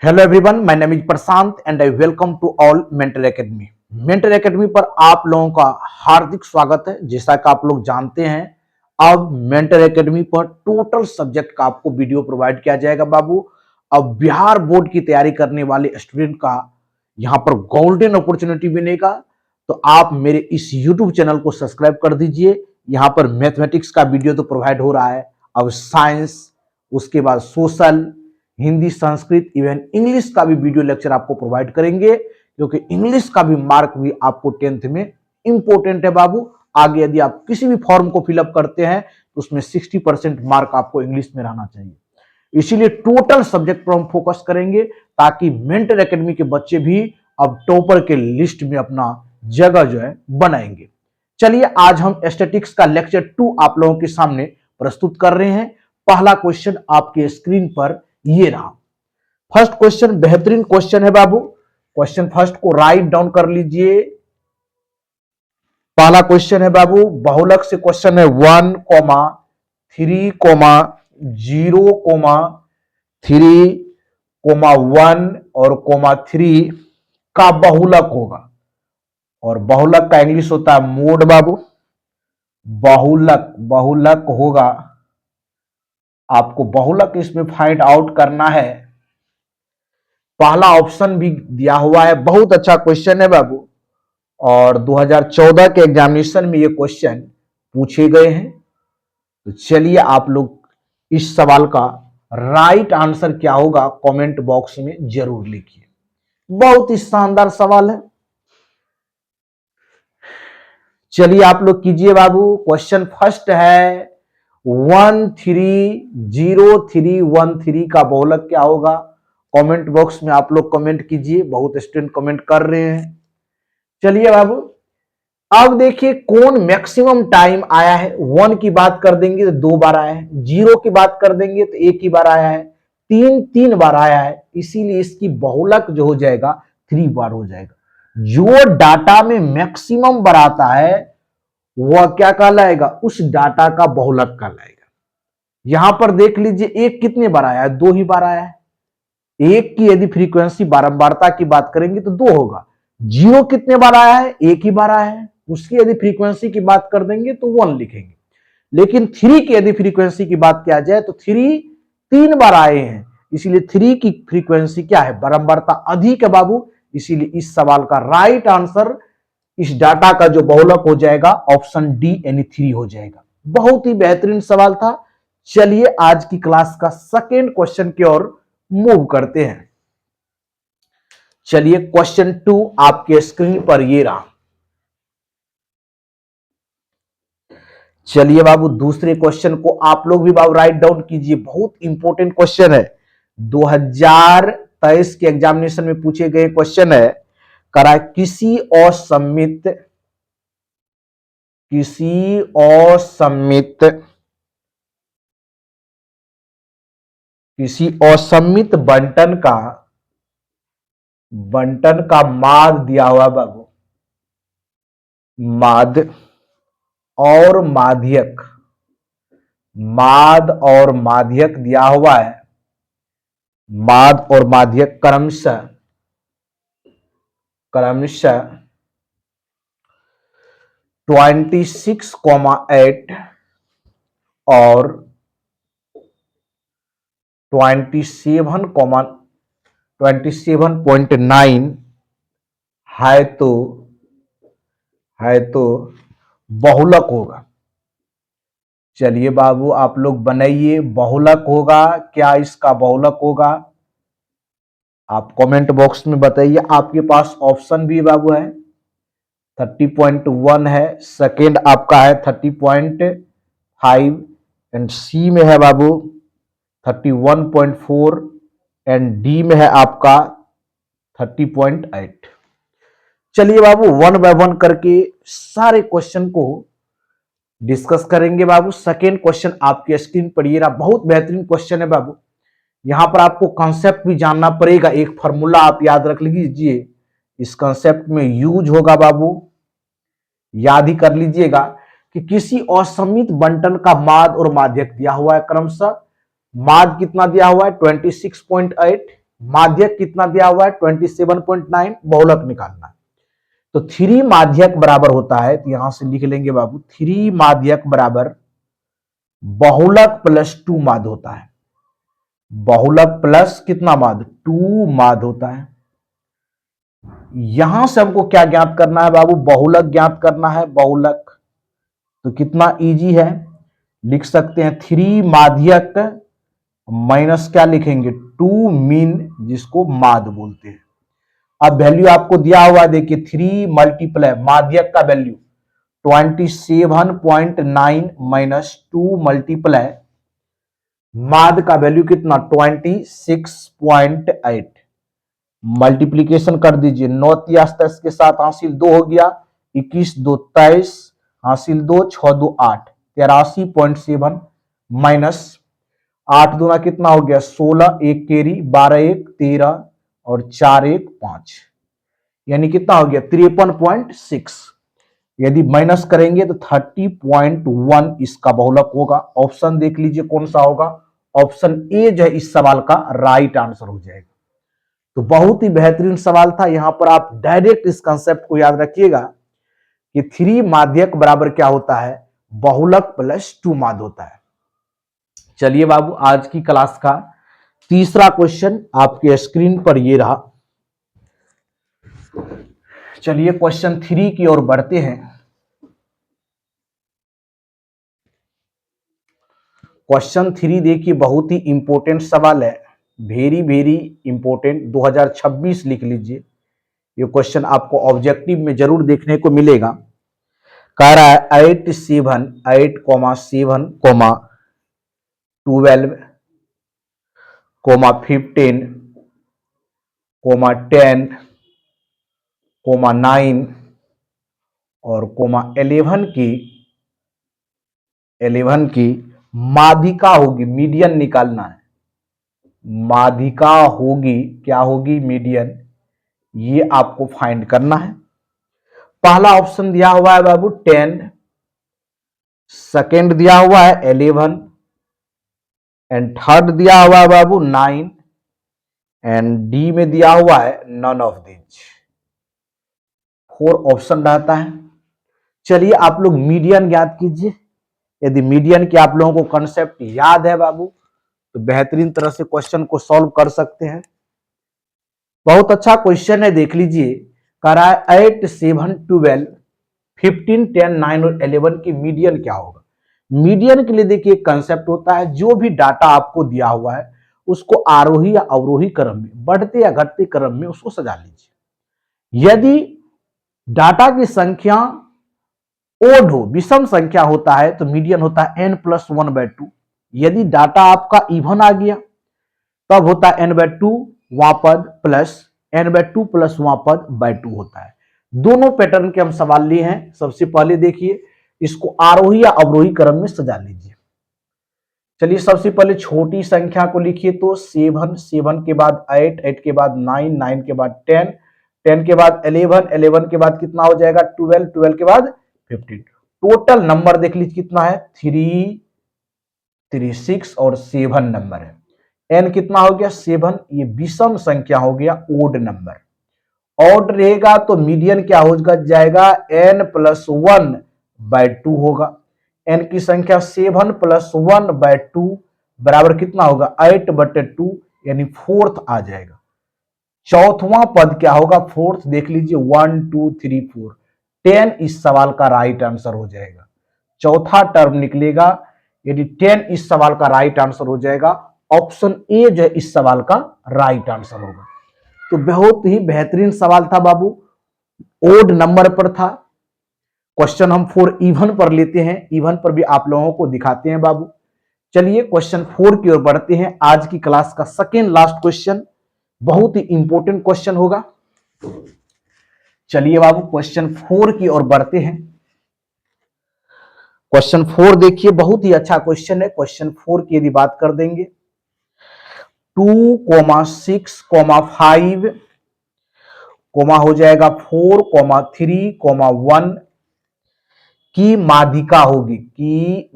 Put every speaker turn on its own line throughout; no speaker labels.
Hello everyone, my name is Prashant and I welcome to all Mentor Academy. Mentor Academy पर आप लोगों का हार्दिक स्वागत है। जैसा कि आप लोग जानते हैं, अब मेंटर एकेडमी पर टोटल सब्जेक्ट का आपको वीडियो प्रोवाइड किया जाएगा बाबू। अब बिहार बोर्ड की तैयारी करने वाले स्टूडेंट का यहाँ पर गोल्डन अपॉर्चुनिटी मिलेगा। तो आप मेरे इस यूट्यूब चैनल को सब्सक्राइब कर दीजिए। यहाँ पर मैथमेटिक्स का वीडियो तो प्रोवाइड हो रहा है, अब साइंस, उसके बाद social, Hindi, Sanskrit, even English का भी वीडियो लेक्चर आपको प्रोवाइड करेंगे, क्योंकि इंग्लिश का भी मार्क भी आपको 10th में इंपॉर्टेंट है बाबू। आगे यदि आप किसी भी फॉर्म को फिलअप करते हैं तो उसमें 60% मार्क आपको इंग्लिश में रहना चाहिए। इसीलिए टोटल सब्जेक्ट पर हम फोकस करेंगे ताकि मेंटर एकेडमी के बच्चे भी अब टॉपर के लिस्ट में अपना जगह जो है बनाएंगे। चलिए, आज हम स्टैटिक्स का लेक्चर 2 आप लोगों के सामने प्रस्तुत कर रहे हैं। पहला क्वेश्चन आपके स्क्रीन पर ये रहा। फर्स्ट क्वेश्चन बेहतरीन क्वेश्चन है बाबू। क्वेश्चन फर्स्ट को राइट डाउन कर लीजिए। पहला क्वेश्चन है बाबू, बहुलक से क्वेश्चन है 1, 3, 0, 3, 1 और 3 का बहुलक होगा। और बहुलक का इंग्लिश होता है मोड बाबू। बहुलक होगा, आपको बहुलक इसमें फाइंड आउट करना है। पहला ऑप्शन भी दिया हुआ है, बहुत अच्छा क्वेश्चन है बाबू। और 2014 के एग्जामिनेशन में ये क्वेश्चन पूछे गए हैं। तो चलिए, आप लोग इस सवाल का राइट आंसर क्या होगा कमेंट बॉक्स में जरूर लिखिए। बहुत ही शानदार सवाल है। चलिए आप लोग कीजिए बाबू। क्वेश्चन फर्स्ट है 130313 का बहुलक क्या होगा। कमेंट बॉक्स में आप लोग कमेंट कीजिए, बहुत स्टूडेंट कमेंट कर रहे हैं। चलिए बाबू, अब देखिए कौन मैक्सिमम टाइम आया है। 1 की बात कर देंगे तो 2 बार आया है, 0 की बात कर देंगे तो 1 ही बार आया है, 3 बार आया है। इसीलिए इसकी बहुलक जो हो जाएगा 3 बार हो जाएगा। जो डाटा में मैक्सिमम बार आता है वह क्या कहलाएगा, उस डाटा का बहुलक कहलाएगा। यहां पर देख लीजिए, 1 कितने बार आया है, 2 ही बार आया है। 1 की यदि फ्रीक्वेंसी बारंबारता की बात करेंगे तो 2 होगा। 0 कितने बार आया है, 1 ही बार आया है, उसकी यदि फ्रीक्वेंसी की बात कर देंगे तो 1 लिखेंगे। लेकिन 3 की यदि फ्रीक्वेंसी की बात किया जाए तो 3 बार आए हैं। इसीलिए 3 की फ्रीक्वेंसी क्या है, बारंबारता अधिक है बाबू। इसीलिए इस सवाल का राइट आंसर, इस डाटा का जो बहुलक हो जाएगा, ऑप्शन डी यानी 3 हो जाएगा। बहुत ही बेहतरीन सवाल था। चलिए आज की क्लास का सेकेंड क्वेश्चन की ओर मूव करते हैं। चलिए क्वेश्चन 2 आपके स्क्रीन पर ये रहा। चलिए बाबू, दूसरे क्वेश्चन को आप लोग भी बाबू राइट डाउन कीजिए, बहुत इंपॉर्टेंट क्वेश्चन है। 2023 के एग्जामिनेशन में पूछे गए क्वेश्चन है। करा किसी असममित बंटन का माद दिया हुआ बाबू। माद और माध्यक दिया हुआ है। माद और माध्यक क्रमशः 26,8 और 27.9 है तो बहुलक होगा। चलिए बाबू, आप लोग बनाइए, बहुलक होगा क्या, इसका बहुलक होगा। आप कमेंट बॉक्स में बताइए। आपके पास ऑप्शन भी बाबू है, 30.1 है, सेकेंड आपका है 30.5 एंड सी में है बाबू 31.4 एंड डी में है आपका 30.8। चलिए बाबू, 1 बाय 1 करके सारे क्वेश्चन को डिस्कस करेंगे बाबू। सेकेंड क्वेश्चन आपके स्क्रीन पर ये रहा, बहुत बेहतरीन क्वेश्चन है बाबू। यहां पर आपको कॉन्सेप्ट भी जानना पड़ेगा। एक फॉर्मूला आप याद रख लीजिए, इस कॉन्सेप्ट में यूज होगा बाबू, याद ही कर लीजिएगा कि किसी असममित बंटन का माद और माध्यक दिया हुआ है क्रमशः। माद कितना दिया हुआ है 26.8, माध्यक कितना दिया हुआ है 27.9, बहुलक निकालना है। तो 3 माध्यक बराबर होता है, तो यहां से लिख लेंगे बाबू 3 माध्यक बराबर बहुलक प्लस 2 माध्य होता है। बहुलक प्लस कितना माध्य 2 माध्य होता है। यहां से हमको क्या ज्ञात करना है बाबू, बहुलक ज्ञात करना है। बहुलक तो कितना इजी है, लिख सकते हैं 3 माध्यक माइनस क्या लिखेंगे 2 मीन, जिसको माध्य बोलते हैं। अब वैल्यू आपको दिया हुआ है, देखिए 3 मल्टीप्लाई माध्यक का वैल्यू 27.9 माइनस 2 मल्टीप्लाई माध्य का वैल्यू कितना 26.8। मल्टीप्लीकेशन कर दीजिए, 9 23 के साथ हासिल 2 हो गया, 21 2 23 हासिल 2, 6 2 8, 83.7 माइनस 8 दूना कितना हो गया 16, 1 केरी 12 1 13 और 4 1 5, यानी कितना हो गया 53.6। यदि माइनस करेंगे तो 30.1 इसका बहुलक होगा। ऑप्शन देख लीजिए कौन सा होगा, ऑप्शन ए जो है इस सवाल का राइट आंसर हो जाएगा। तो बहुत ही बेहतरीन सवाल था। यहां पर आप डायरेक्ट इस कंसेप्ट को याद रखिएगा कि 3 माध्यक बराबर क्या होता है, बहुलक प्लस 2 माध्य होता है। चलिए बाबू, आज की क्लास का तीसरा क्वेश्चन आपके स्क्रीन पर ये रहा। चलिए क्वेश्चन 3 की ओर बढ़ते हैं। क्वेश्चन 3 देखिए बहुत ही इंपॉर्टेंट सवाल है, वेरी वेरी इंपॉर्टेंट। 2026 लिख लीजिए, ये क्वेश्चन आपको ऑब्जेक्टिव में जरूर देखने को मिलेगा। कह रहा है 8 7 8 7 12 15 10 9 और 11 की माध्यिका होगी, मीडियन निकालना है। माध्यिका होगी, क्या होगी मीडियन, ये आपको फाइंड करना है। पहला ऑप्शन दिया हुआ है बाबू 10, सेकंड दिया हुआ है 11 एंड थर्ड दिया हुआ है बाबू 9 एंड डी में दिया हुआ है नन ऑफ दिस। 4 ऑप्शन रहता है। चलिए आप लोग मीडियन ज्ञात कीजिए। यदि मीडियन की आप लोगों को कंसेप्ट याद है बाबू, तो बेहतरीन तरह से क्वेश्चन को सॉल्व कर सकते हैं। बहुत अच्छा क्वेश्चन है, देख लीजिए। कह रहा है 8 7 12 15 10 9 और 11 की मीडियन क्या होगा। मीडियन के लिए देखिए एक कंसेप्ट होता है, जो भी डाटा आपको दिया हुआ है उसको आरोही या अवरोही क्रम में, बढ़ते या घटते क्रम में उसको सजा लीजिए। यदि डाटा की संख्या ओड हो, विषम संख्या होता है, तो मीडियन होता है n+1/2। यदि डाटा आपका इवन आ गया तब होता है n/2 वहां पद प्लस n/2 प्लस वहां पद /2 होता है। दोनों पैटर्न के हम सवाल लिए हैं। सबसे पहले देखिए इसको आरोही या अवरोही क्रम में सजा लीजिए। चलिए सबसे पहले छोटी संख्या को लिखिए, तो 7 7 के बाद 8 8 के बाद 9 9 के बाद 10 10 के बाद 11 11 के बाद कितना हो जाएगा 12 12 के बाद 15। टोटल नंबर देख लीजिए कितना है 3 3 6 और 7 नंबर है। एन कितना हो गया 7, ये विषम संख्या हो गया, ओड नंबर। ऑड रहेगा तो मीडियन क्या हो जाएगा n+1/2 होगा। एन की संख्या 7 + 1/2 बराबर कितना होगा 8/2, यानी फोर्थ आ जाएगा। चौथवा पद क्या होगा फोर्थ, देख लीजिए 1 2 3 4 10 इस सवाल का राइट आंसर हो जाएगा। चौथा टर्म निकलेगा, यदि 10 इस सवाल का राइट आंसर हो जाएगा। ऑप्शन ए जो है इस सवाल का राइट आंसर होगा। तो बहुत ही बेहतरीन सवाल था बाबू, ओड नंबर पर था। क्वेश्चन हम 4 इवन पर लेते हैं, इवन पर भी आप लोगों को दिखाते हैं बाबू। चलिए क्वेश्चन 4 की ओर बढ़ते हैं। आज की क्लास का सेकेंड लास्ट क्वेश्चन बहुत ही इंपॉर्टेंट क्वेश्चन होगा। चलिए बाबू क्वेश्चन 4 की ओर बढ़ते हैं। क्वेश्चन 4 देखिए बहुत ही अच्छा क्वेश्चन है। क्वेश्चन 4 की यदि बात कर देंगे 2, 6, 5 कोमा हो जाएगा 4, 3, 1 की माध्यिका होगी, की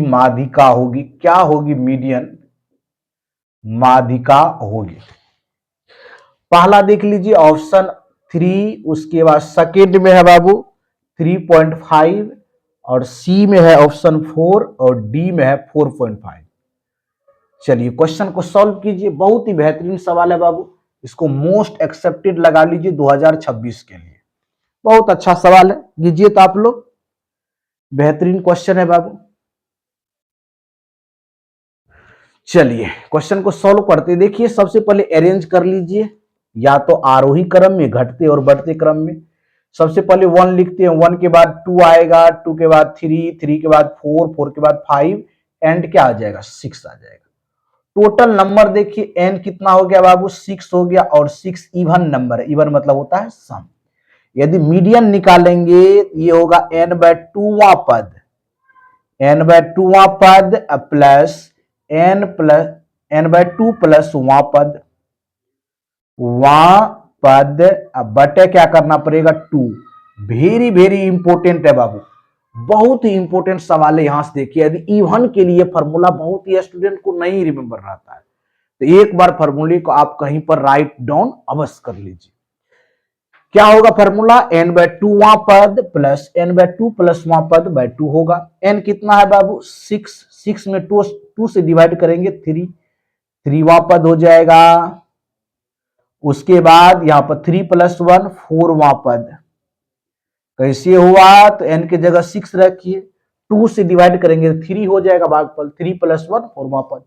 माध्यिका होगी, क्या होगी मीडियन। माध्यिका होगी। पहला देख लीजिए ऑप्शन 3, उसके बाद सेकेंड में है बाबू 3.5 और सी में है ऑप्शन 4 और डी में है 4.5। चलिए क्वेश्चन को सॉल्व कीजिए, बहुत ही बेहतरीन सवाल है बाबू, इसको मोस्ट एक्सेप्टेड लगा लीजिए 2026 के लिए। बहुत अच्छा सवाल है, कीजिए तो आप लोग, बेहतरीन क्वेश्चन है बाबू। चलिए क्वेश्चन को सॉल्व करते, देखिए सबसे पहले अरेंज कर लीजिए, या तो आरोही क्रम में, घटते और बढ़ते क्रम में। सबसे पहले 1 लिखते हैं, 1 के बाद 2 आएगा, 2 के बाद 3, 3 के बाद 4, 4 के बाद 5, एंड क्या आ जाएगा 6 आ जाएगा। टोटल नंबर देखिए एन कितना हो गया बाबू 6 हो गया, और 6 इवन नंबर है, इवन मतलब होता है सम। यदि मीडियन निकालेंगे ये होगा n/2वां पद, n/2वां पद प्लस n/2 प्लस वां पद, वां पद अब बटे क्या करना पड़ेगा 2। वेरी वेरी इंपॉर्टेंट है बाबू, बहुत ही इंपॉर्टेंट सवाल है। यहां से देखिए, यदि इवन के लिए फॉर्मूला बहुत ही स्टूडेंट को नहीं रिमेंबर रहता है, तो एक बार फॉर्मूले को आप कहीं पर राइट डाउन अवश्य कर लीजिए। क्या होगा फॉर्मूला, n/2वां पद प्लस n/2 प्लस वां पद बाय 2 होगा। n कितना है बाबू 6, 6 में 2 से डिवाइड करेंगे 3, 3वां पद हो जाएगा। उसके बाद यहां पर 3 + 1 4वां पद, कैसे हुआ, तो n की जगह 6 रखिए, 2 से डिवाइड करेंगे 3 हो जाएगा भागफल, 3 + 1 4वां पद।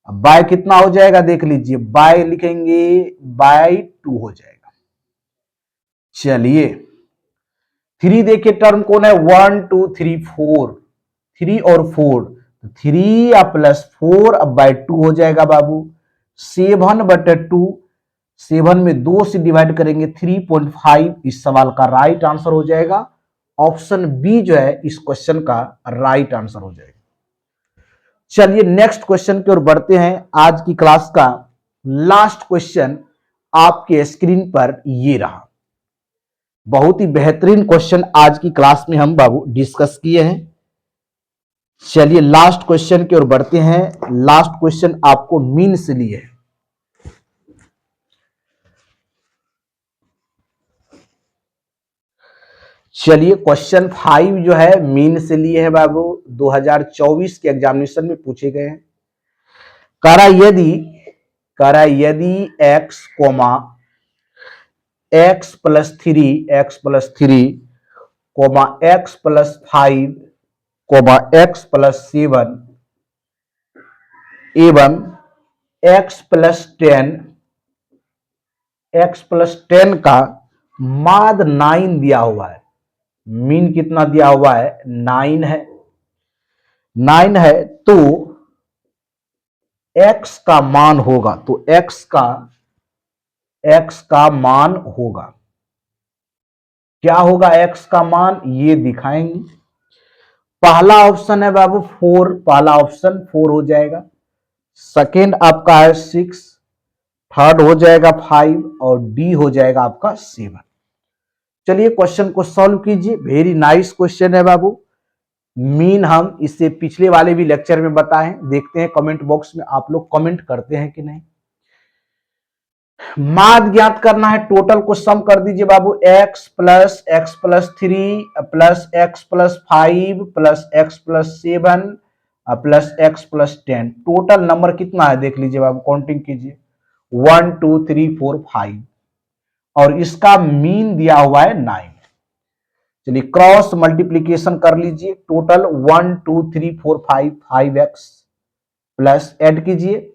अब बाय कितना हो जाएगा देख लीजिए, बाय लिखेंगे बाय 2 हो जाएगा। चलिए 3 देखिए टर्म कौन है, 1 2 3 4, 3 और 4, 3 प्लस 4 अब बाय 2 हो जाएगा बाबू। 7/2, 7 में 2 से डिवाइड करेंगे 3.5, इस सवाल का राइट आंसर हो जाएगा ऑप्शन बी, जो है इस क्वेश्चन का राइट आंसर हो जाएगा। चलिए नेक्स्ट क्वेश्चन की ओर बढ़ते हैं। आज की क्लास का लास्ट क्वेश्चन आपके स्क्रीन पर ये रहा, बहुत ही बेहतरीन क्वेश्चन आज की क्लास में हम बाबू डिस्कस किए हैं। चलिए लास्ट क्वेश्चन की ओर बढ़ते हैं। लास्ट क्वेश्चन आपको मीन से लिए है। चलिए क्वेश्चन 5 जो है मीन से लिए है बाबू, 2024 के एग्जामिनेशन में पूछे गए हैं। करा यदि x, x + 3, x + 3, x + 5, x + 7 एवं x + 10, x + 10 का माद 9 दिया हुआ है। मीन कितना दिया हुआ है 9 है, 9 है, तो x का मान होगा, तो x का मान होगा, क्या होगा x का मान, ये दिखाएंगे। पहला ऑप्शन है बाबू 4, पहला ऑप्शन 4 हो जाएगा। सेकेंड आपका है 6, थर्ड हो जाएगा 5 और डी हो जाएगा आपका 7। चलिए क्वेश्चन को सॉल्व कीजिए, वेरी नाइस क्वेश्चन है बाबू। मीन हम इससे पिछले वाले भी लेक्चर में बताएं, देखते हैं कमेंट बॉक्स में आप लोग कमेंट करते हैं कि नहीं। माद ज्ञात करना है, टोटल को सम कर दीजिए बाबू, x + x + 3 plus x + 5 plus x + 7 plus x + 10, total number कितना है देख लीजिए बाबू, काउंटिंग कीजिए 1 2 3 4 5, और इसका मीन दिया हुआ है 9। चलिए क्रॉस मल्टीप्लीकेशन कर लीजिए, टोटल 1 2 3 4 5, 5x प्लस ऐड कीजिए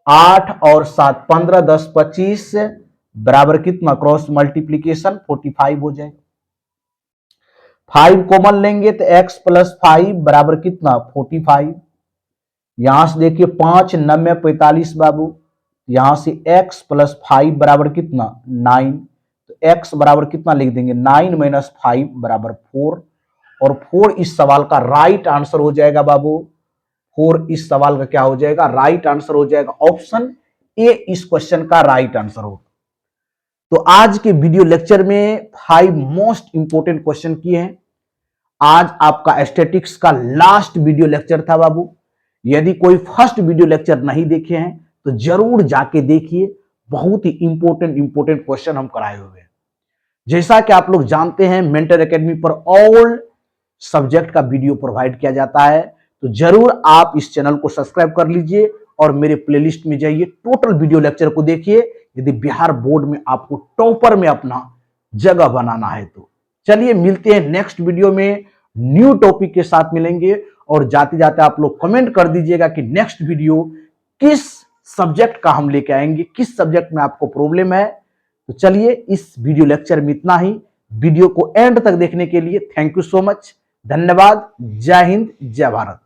8 और 7 15 10 25 बराबर कितना, क्रॉस मल्टीप्लीकेशन 45 हो जाएगा। 5 कॉमन लेंगे तो x + 5 बराबर कितना 45। यहां से देखिए 5 9 45 बाबू, यहां से x + 5 बराबर कितना 9, तो x बराबर कितना लिख देंगे 9 - 5 बराबर 4, और 4 इस सवाल का राइट आंसर हो जाएगा बाबू। 4 इस सवाल का क्या हो जाएगा, राइट आंसर हो जाएगा, ऑप्शन ए इस क्वेश्चन का राइट आंसर होगा। तो आज के वीडियो लेक्चर में 5 मोस्ट इंपोर्टेंट क्वेश्चन किए हैं। आज आपका स्टैटिक्स का लास्ट वीडियो लेक्चर था बाबू। यदि कोई फर्स्ट वीडियो लेक्चर नहीं देखे हैं तो जरूर जाके देखिए, बहुत ही इंपॉर्टेंट क्वेश्चन हम कराए हुए हैं। जैसा कि आप लोग जानते हैं, मेंटर एकेडमी पर ऑल सब्जेक्ट का वीडियो प्रोवाइड किया जाता है, तो जरूर आप इस चैनल को सब्सक्राइब कर लीजिए और मेरे प्लेलिस्ट में जाइए, टोटल वीडियो लेक्चर को देखिए, यदि बिहार बोर्ड में आपको टॉपर में अपना जगह बनाना है तो। चलिए मिलते हैं नेक्स्ट वीडियो में, न्यू टॉपिक के साथ मिलेंगे। और जाते जाते आप लोग कमेंट कर दीजिएगा कि नेक्स्ट वीडियो किस सब्जेक्ट का हम लेके आएंगे, किस सब्जेक्ट में आपको प्रॉब्लम है। तो चलिए इस वीडियो लेक्चर में इतना ही। वीडियो को एंड तक देखने के लिए थैंक यू सो मच, धन्यवाद। जय हिंद, जय भारत।